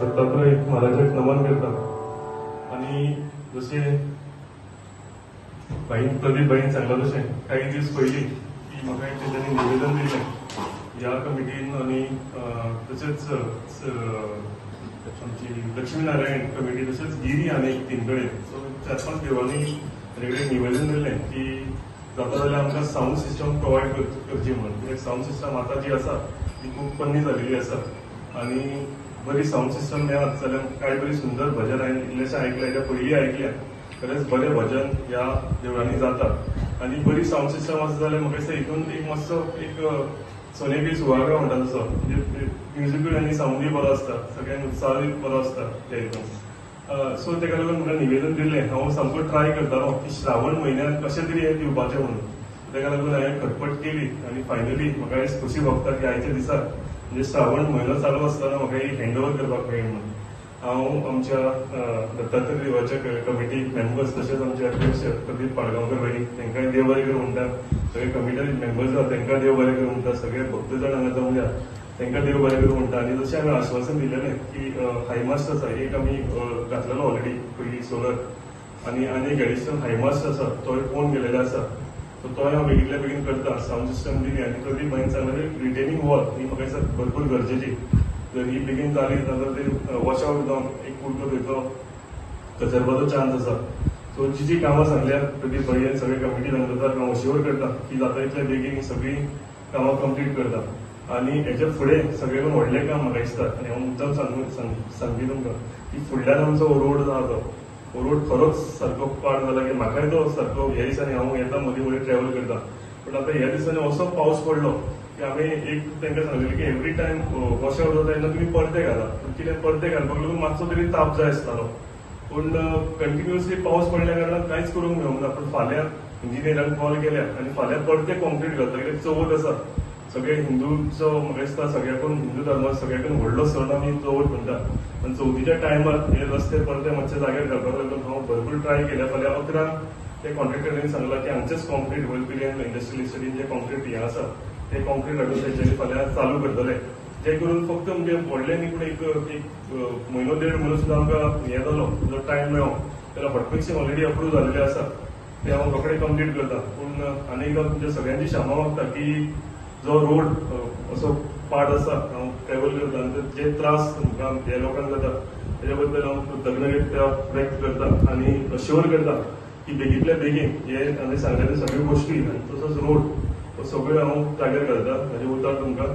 दत्तात्रय महाराजांक नमन करता आणि जसे बाईन प्रदीप बाईन सांगला तशें काही दीस पयलीं की म्हाका एक तेंच्यांनी निवेदन दिलें ह्या कमिटीन आणि तशेंच आमची लक्ष्मीनारायण कमिटी तशेंच गिरी आनी तीन कडेन सो 4-5 देवळांनी वेगवेगळें निवेदन दिलें की जाता जाल्यार आमकां साऊंड सिस्टम प्रोवायड करची म्हणून. साऊंड सिस्टम आतां जी आसा ती खूब पन्नी जालेली आसा आनी बरी साऊंड सिस्टम मेळत जाल्यार कांय बरी सुंदर भजन हांवें इल्लेशें आयकलें हेच्या पयलीं आयकल्या खरेंच बरें भजन ह्या देवळांनी जाता आनी बरी साऊंड सिस्टम आसा जाल्यार म्हाका दिसता हितून एक मातसो एक सोनेरी सुवाळो म्हणटा तसो म्हणजे म्युजिकूय आनी साऊंडूय बरो आसता सगळ्यांक उत्साहूय बरो आसता त्या हितून. सो तेका लागून म्हाका निवेदन दिल्लें हांव सामको ट्राय करतालो की श्रावण म्हयन्यांत कशें तरी हें दिवपाचें म्हणून. तेका लागून हांवें खटपट केली आनी फायनली म्हाका खुशी भोगता की आयच्या दिसा म्हणजे श्रावण म्हयनो चालू आसतना म्हाका ही हँड ओवर करपाक मेळ्ळी म्हणून. हांव आमच्या दत्तात्रय देवाच्या कमिटी मेंबर्स तशेंच आमचे अध्यक्ष प्रदीप पाडगांवकर भाई तांकांय देव बरें करूं म्हणटा. सगळे कमिटी मेंबर्स आसा तांकां देव बरें करूं म्हणटा. सगळे भक्तजण हांगा जमल्या तांकां देव बरें करूं म्हणटा. आनी जशें हांवें आश्वासन दिलेलें की हायमास्ट आसा एक आमी घातलेलो ऑलरेडी पयलीं सोलर आनी एक एडिशनल हायमास्ट आसा तोय फोन केलेलो आसा. सो तोय हांव बेगितल्या बेगीन करता. साऊंड सिस्टम दिली आनी प्रदीप भाईन सांगलें रिटेनिंग वॉल ही म्हाका दिसता भरपूर गरजेची. जर ही बेगीन जाली जाल्यार ते वॉश आवट जावन एक कुडको थंयचो कचरपाचो चान्स आसा. सो जी कामां सांगल्यार प्रदीप भाई सगळे कमिटी मेंबर्सांक हांव अश्योर करता की जाता तितल्या बेगीन ही सगळी कामां कंप्लीट करता. आनी हेच्या फुडें सगळ्याकून व्हडलें काम म्हाका दिसता आनी हांव मुद्दाम सांगली तुमकां की फुडल्यान आमचो रोड जो आसा तो रोड खरोच सारको पाड जाला की म्हाकाय तो सारको ह्या दिसांनी हांव येता मदीं मदीं ट्रॅव्हल करता. पूण आतां ह्या दिसांनी असो पावस पडलो की हांवें एक तांकां सांगलेलें की एवरी टायम वॉश आवट जाता तेन्ना तुमी परते घाला. कितें परते घालपाक लागून मातसो तरी ताप जाय आसतालो. पूण कंटिन्युअसली पावस पडल्या कारणान कांयच करूंक मेळूंक ना. पूण फाल्यां इंजिनियरांक कॉल केल्या आनी फाल्यां परते कॉन्क्रीट घालता कित्याक चवथ आसा. सगळे हिंदूंचो म्हाका दिसता सगळ्याकून हिंदू धर्मात सगळ्याकून व्हडलो सण आमी चवथ म्हणटा. आनी चवथीच्या टायमार हे रस्ते परते मातशे जाग्यार घालपाक लागून हांव भरपूर ट्राय केल्या. फाल्यां 11 ते कॉन्ट्रॅक्टरांनी सांगलां की हांगचेच कॉन्क्रीट वलपिल्यान इंडस्ट्रियल इस्टेटीन जे कॉन्क्रीट हें आसा ते कॉन्क्रीट हाडून तेंच्यांनी फाल्यां चालू करतले. जे करून फक्त म्हणजे व्हडले न्ही पूण एक म्हयनो 1.5 म्हयनो सुद्दां आमकां हें जालो जो टायम मेळ्ळो जाल्यार हॉटमिक्सिंग ऑलरेडी अप्रूव जाल्लें आसा ते हांव रोखडें कंप्लीट करता. पूण आनी एकदां तुमच्या सगळ्यांची क्षमा मागता की जो रोड असो पाड आसा हांव ट्रॅव्हल करता आनी जे त्रास तुमकां हे लोकांक जाता तेज्या बद्दल हांव कृतज्ञता व्यक्त करता आनी अश्योर करता की बेगींतल्या बेगीन हे हांवें सांगलेले सगळ्यो गोश्टी आनी तसोच रोड तो सगळ्यो हांव जाग्यार घालता. म्हाजे उतर तुमकां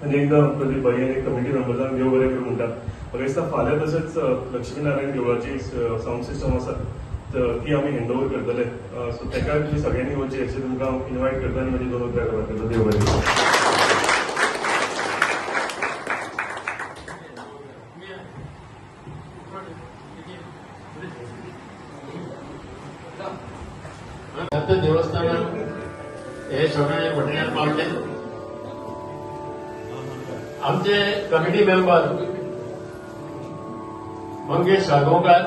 आनी एकदां प्रदीप भाई आनी कमिटी मेंबर्सांक देव बरें करूं म्हणटा. म्हाका दिसता फाल्यां तशेंच लक्ष्मीनारायण देवळाची साऊंड सिस्टम आसा ती आमी हँड ओवर करतले. सो तेका तुमी सगळ्यांनी वचचे अशें तुमकां हांव इन्वायट करता आनी म्हाजी 2 उतरां करता. देव बरें करूं. दत्त देवस्थानात हे सगळे म्हटल्यार पावले. आमचे कमिटी मेंबर मंगेश साळगांवकार,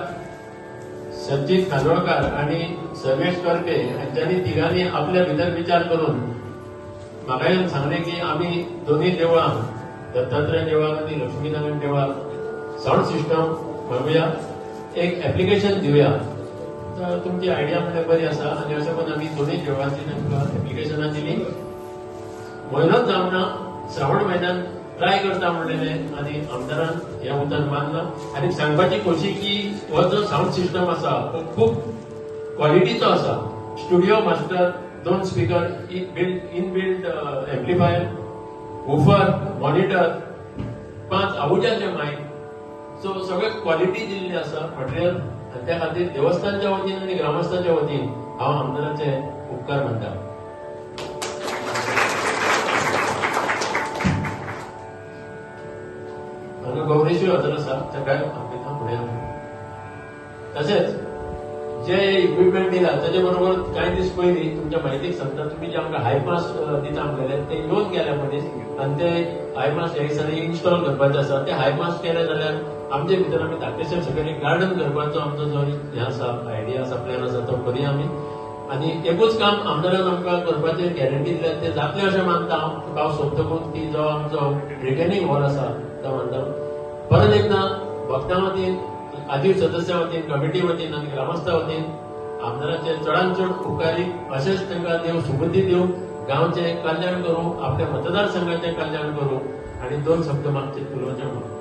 सचिन खानोळकार आणि सर्वेश करपे हांच्यांनी तिगांनी आपल्या भितर विचार करून म्हाका येवन सांगलें की आमी दोन्ही देवळां दत्तात्रय देवळाक आनी लक्ष्मीनारायण देवळाक साऊंड सिस्टम मागुया, एक एप्लिकेशन दिवया. तर तुमची आयडिया म्हणजे बरी आसा आनी अशें करून आमी दोन्ही देवळांची तांकां एप्लिकेशनां दिली. म्हयनोच जावना श्रावण म्हयन्यान ट्राय करता म्हणलेलें आनी आमदारान ह्या उतर मानला. आनी सांगपाची खोशी की हो जो साऊंड सिस्टम आसा तो खूब क्वॉलिटीचो आसा. Studio master, 2 speaker, inbuilt amplifier, woofer, monitor, 5 आवाजाचे मायक. सो सगळे क्वॉलिटी दिल्ली आसा मटेरियल आनी त्या खातीर देवस्थानच्या वतीन आनी ग्रामस्थांच्या वतीन हांव आमदाराचे उपकार मानता. हांगा गौरेश्वर हजर आसा ताका आपल्याक फुडें तसेच जे इक्विपमेंट दिला त्याच्या बरोबर काही दीस पयलीं तुमच्या म्हायतीक सांगता तुम्ही जे आमकां हायमास दिता आमगेले ते येवन गेल्या मदींच आनी ते हायमास हे दिसांनी इन्स्टॉल करपाचे आसा ते हायमास केले जाल्यार आमचे भितर आमी धाकटेशें सकयल एक गार्डन करपाचो आमचो जो हे आसा आयडिया आसा प्लॅन आसा तो करुया आमी आनी एकूच काम आमदारान आमकां करपाची गॅरंटी दिल्या ते जातलें अशें मानता हांव सोदतकूच की जो आमचो रिटर्निंग हॉल आसा तो म्हणटा परत एकदा भक्तां वतीन आदीव सदस्या वतीन कमिटी वतीन आनी ग्रामस्था वतीन आमदाराचे चडांत चड उपकारीक अशेंच तांकां देव सुबुद्धी दिवं गांवचें कल्याण करूं आपल्या मतदारसंघाचें कल्याण करूं आनी 2 शब्द मागचे उलोवचें म्हणून